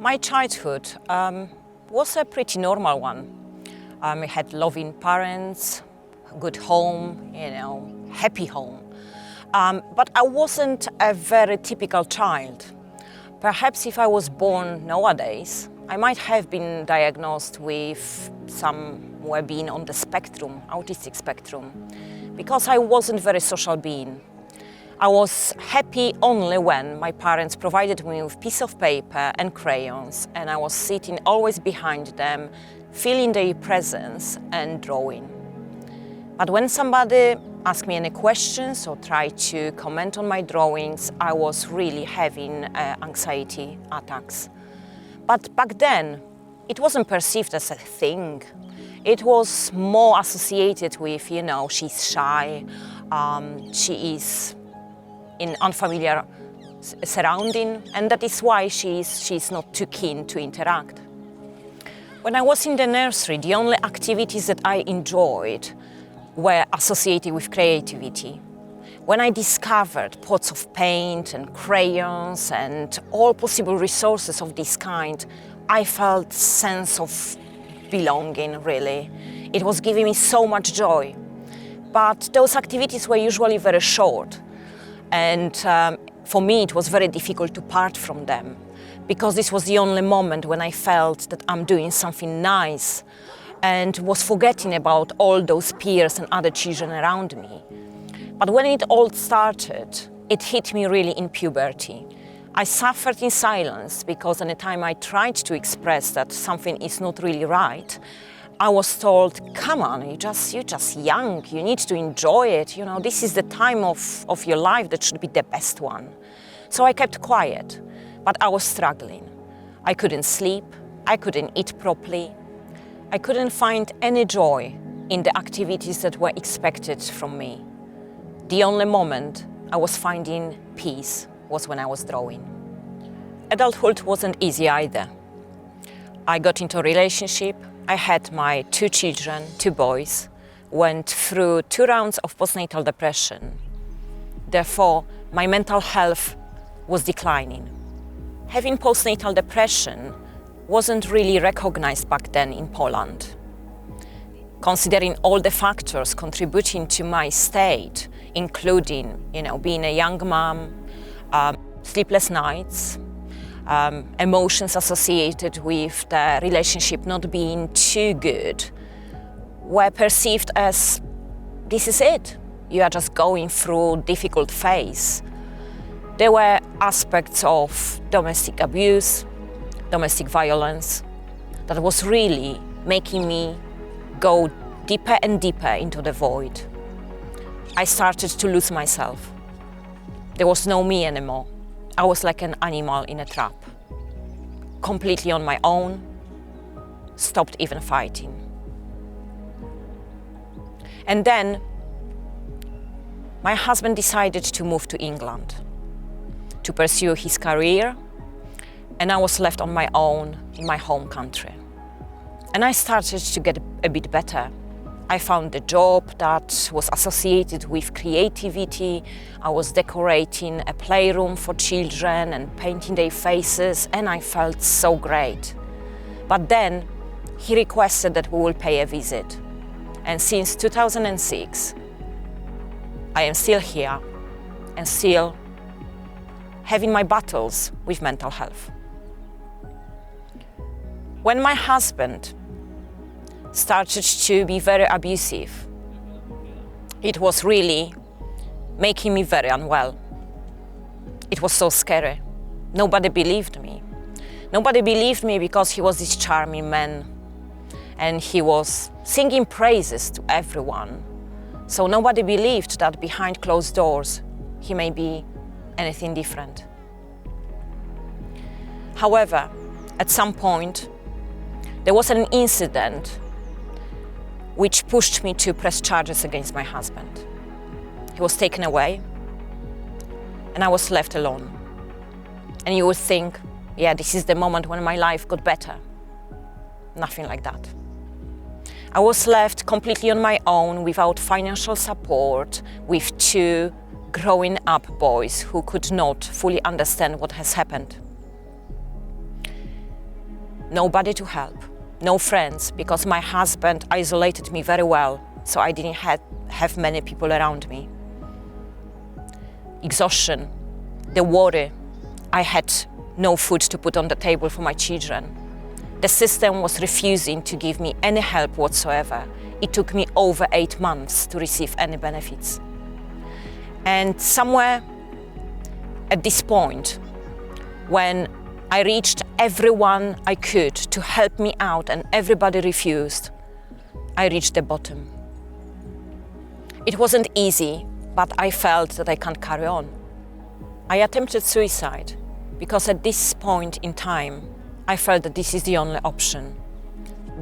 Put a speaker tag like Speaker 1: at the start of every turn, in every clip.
Speaker 1: My childhood was a pretty normal one. I had loving parents, good home, happy home. But I wasn't a very typical child. Perhaps if I was born nowadays, I might have been diagnosed with some wellbeing on the spectrum, autistic spectrum, because I wasn't a very social being. I was happy only when my parents provided me with a piece of paper and crayons, and I was sitting always behind them, feeling their presence and drawing. But when somebody asked me any questions or tried to comment on my drawings, I was really having anxiety attacks. But back then, it wasn't perceived as a thing. It was more associated with, she's shy, she is in unfamiliar surrounding, and that is why she's not too keen to interact. When I was in the nursery, the only activities that I enjoyed were associated with creativity. When I discovered pots of paint and crayons and all possible resources of this kind, I felt sense of belonging, really. It was giving me so much joy. But those activities were usually very short. And for me, it was very difficult to part from them, because this was the only moment when I felt that I'm doing something nice and was forgetting about all those peers and other children around me. But when it all started, it hit me really in puberty. I suffered in silence because anytime I tried to express that something is not really right, I was told, come on, you're just young, you need to enjoy it, this is the time of your life that should be the best one. So I kept quiet, but I was struggling. I couldn't sleep, I couldn't eat properly, I couldn't find any joy in the activities that were expected from me. The only moment I was finding peace was when I was drawing. Adulthood wasn't easy either. I got into a relationship. I had my 2 children, 2 boys, went through 2 rounds of postnatal depression. Therefore, my mental health was declining. Having postnatal depression wasn't really recognized back then in Poland. Considering all the factors contributing to my state, including, being a young mom, sleepless nights, emotions associated with the relationship not being too good, were perceived as, this is it, you are just going through a difficult phase. There were aspects of domestic abuse, domestic violence, that was really making me go deeper and deeper into the void. I started to lose myself. There was no me anymore. I was like an animal in a trap, completely on my own, stopped even fighting. And then my husband decided to move to England to pursue his career, and I was left on my own in my home country. And I started to get a bit better. I found a job that was associated with creativity. I was decorating a playroom for children and painting their faces, and I felt so great. But then he requested that we will pay a visit. And since 2006, I am still here and still having my battles with mental health. When my husband started to be very abusive, it was really making me very unwell. It was so scary. Nobody believed me. Nobody believed me because he was this charming man and he was singing praises to everyone. So nobody believed that behind closed doors he may be anything different. However, at some point, there was an incident which pushed me to press charges against my husband. He was taken away, and I was left alone. And you would think, yeah, this is the moment when my life got better. Nothing like that. I was left completely on my own, without financial support, with 2 growing up boys who could not fully understand what has happened. nobody to help, no friends, because my husband isolated me very well, so I didn't have many people around me. Exhaustion, the worry, I had no food to put on the table for my children. The system was refusing to give me any help whatsoever. It took me over 8 months to receive any benefits. And somewhere at this point, when I reached everyone I could to help me out and everybody refused, I reached the bottom. It wasn't easy, but I felt that I can't carry on. I attempted suicide because at this point in time, I felt that this is the only option.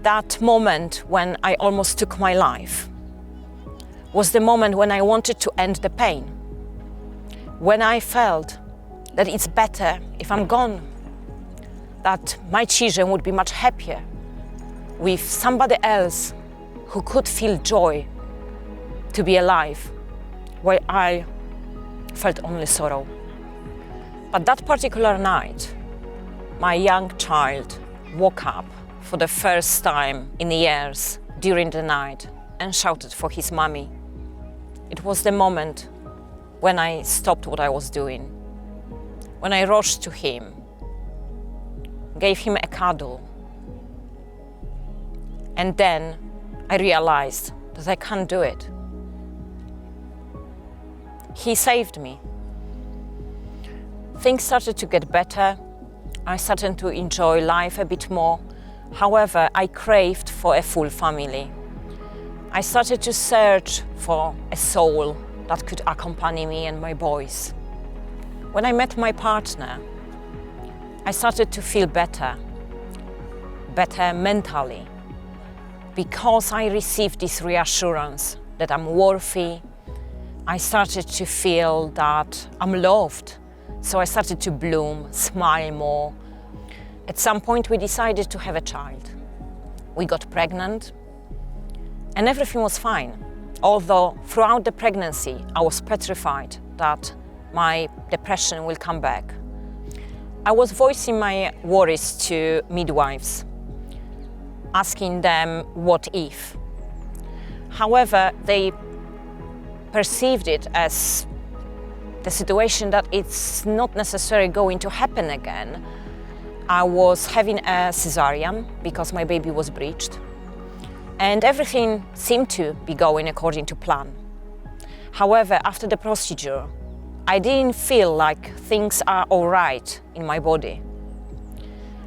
Speaker 1: That moment when I almost took my life was the moment when I wanted to end the pain. When I felt that it's better if I'm gone, that my children would be much happier with somebody else who could feel joy to be alive, while I felt only sorrow. But that particular night, my young child woke up for the first time in years during the night and shouted for his mommy. It was the moment when I stopped what I was doing, when I rushed to him, gave him a cuddle, and then I realized that I can't do it. He saved me. Things started to get better. I started to enjoy life a bit more. However, I craved for a full family. I started to search for a soul that could accompany me and my boys. When I met my partner, I started to feel better mentally, because I received this reassurance that I'm worthy. I started to feel that I'm loved. So I started to bloom, smile more. At some point, we decided to have a child. We got pregnant, and everything was fine. Although throughout the pregnancy, I was petrified that my depression will come back. I was voicing my worries to midwives, asking them what if. However, they perceived it as the situation that it's not necessarily going to happen again. I was having a cesarean because my baby was breached, and everything seemed to be going according to plan. However, after the procedure, I didn't feel like things are all right in my body.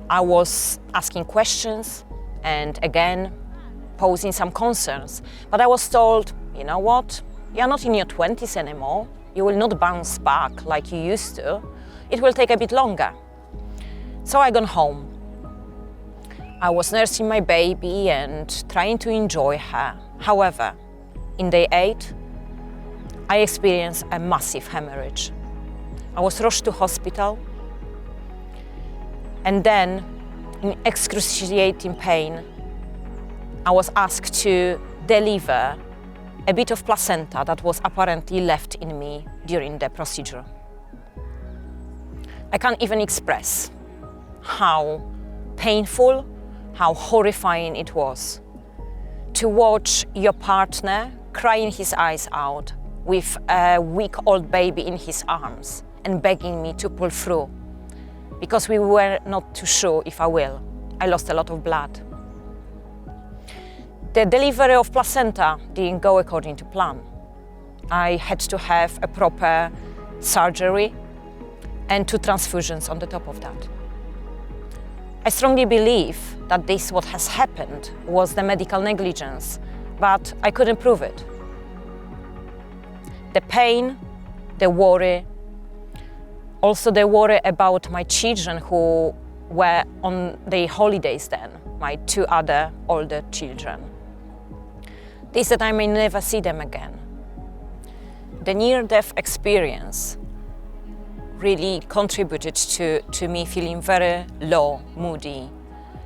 Speaker 1: I was asking questions and again posing some concerns, but I was told, you know what, you're not in your 20s anymore. You will not bounce back like you used to. It will take a bit longer. So I gone home. I was nursing my baby and trying to enjoy her. However, in day 8, I experienced a massive hemorrhage. I was rushed to hospital, and then, in excruciating pain, I was asked to deliver a bit of placenta that was apparently left in me during the procedure. I can't even express how painful, how horrifying it was to watch your partner crying his eyes out with a week-old baby in his arms and begging me to pull through, because we were not too sure if I will. I lost a lot of blood. The delivery of placenta didn't go according to plan. I had to have a proper surgery and 2 transfusions on the top of that. I strongly believe that this, what has happened, was the medical negligence, but I couldn't prove it. The pain, the worry, also the worry about my children who were on their holidays then, my 2 other older children. This that I may never see them again. The near-death experience really contributed to me feeling very low, moody,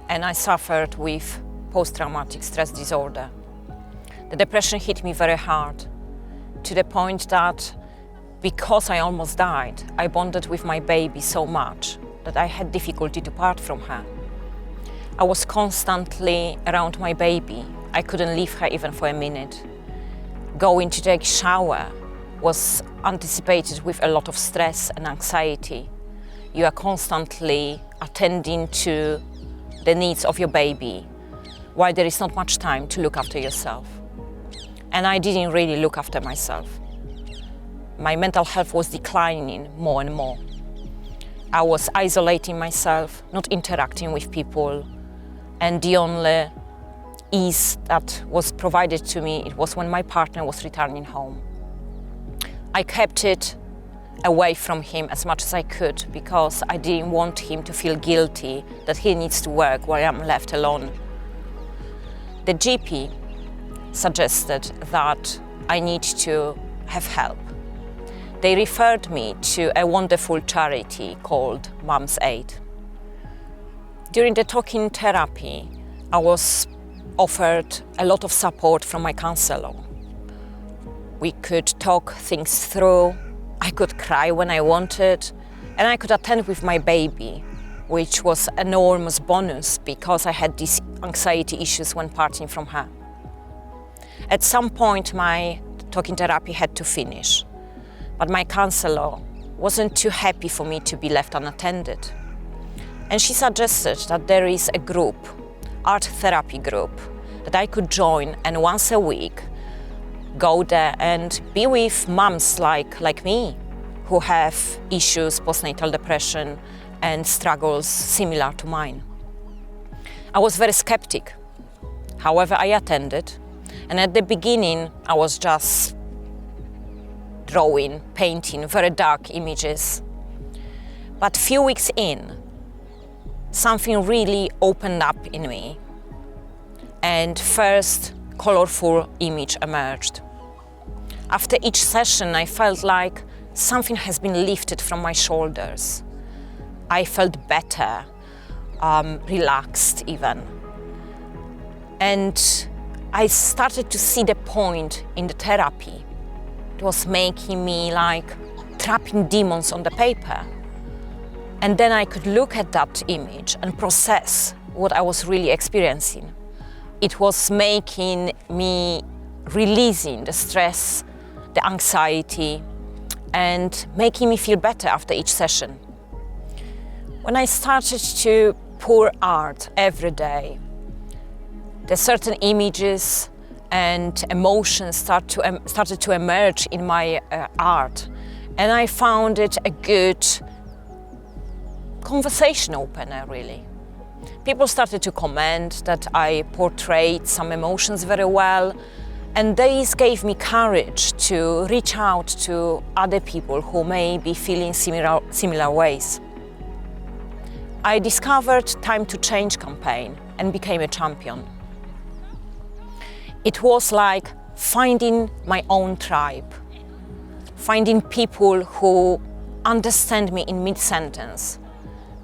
Speaker 1: and I suffered with post-traumatic stress disorder. The depression hit me very hard, to the point that because I almost died, I bonded with my baby so much that I had difficulty to part from her. I was constantly around my baby. I couldn't leave her even for a minute. Going to take a shower was anticipated with a lot of stress and anxiety. You are constantly attending to the needs of your baby, while there is not much time to look after yourself. And I didn't really look after myself. My mental health was declining more and more. I was isolating myself, not interacting with people, and the only ease that was provided to me, it was when my partner was returning home. I kept it away from him as much as I could because I didn't want him to feel guilty that he needs to work while I'm left alone. The GP suggested that I need to have help. They referred me to a wonderful charity called Mum's Aid. During the talking therapy, I was offered a lot of support from my counselor. We could talk things through, I could cry when I wanted, and I could attend with my baby, which was an enormous bonus because I had these anxiety issues when parting from her. At some point, my talking therapy had to finish, but my counselor wasn't too happy for me to be left unattended. And she suggested that there is a group, art therapy group, that I could join and once a week go there and be with mums like me who have issues, postnatal depression and struggles similar to mine. I was very skeptic. However, I attended, and at the beginning I was just drawing, painting very dark images. But a few weeks in, something really opened up in me, and first colorful image emerged. After each session, I felt like something has been lifted from my shoulders. I felt better, relaxed even. And I started to see the point in the therapy. It was making me like trapping demons on the paper. And then I could look at that image and process what I was really experiencing. It was making me releasing the stress, the anxiety, and making me feel better after each session. When I started to pour art every day, the certain images and emotions started to emerge in my art, and I found it a good conversation opener, really. People started to comment that I portrayed some emotions very well, and this gave me courage to reach out to other people who may be feeling similar ways. I discovered Time to Change campaign and became a champion. It was like finding my own tribe, finding people who understand me in mid-sentence,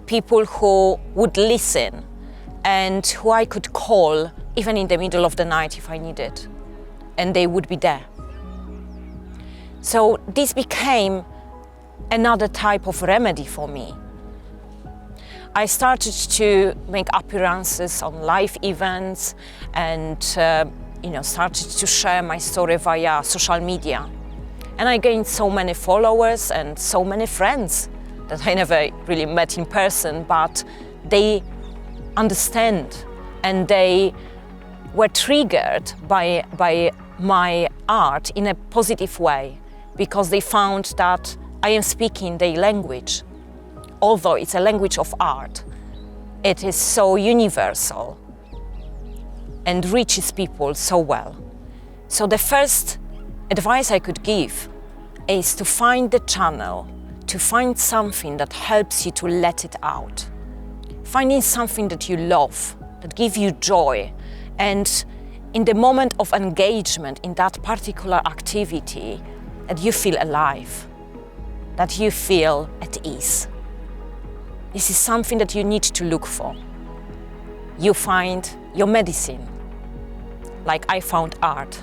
Speaker 1: people who would listen and who I could call even in the middle of the night if I needed, and they would be there. So this became another type of remedy for me. I started to make appearances on live events and started to share my story via social media. And I gained so many followers and so many friends that I never really met in person, but they understand and they were triggered by my art in a positive way because they found that I am speaking their language. Although it's a language of art, it is so universal and reaches people so well. So the first advice I could give is to find the channel, to find something that helps you to let it out. Finding something that you love, that gives you joy, and in the moment of engagement in that particular activity, that you feel alive, that you feel at ease. This is something that you need to look for. You find your medicine, like I found art.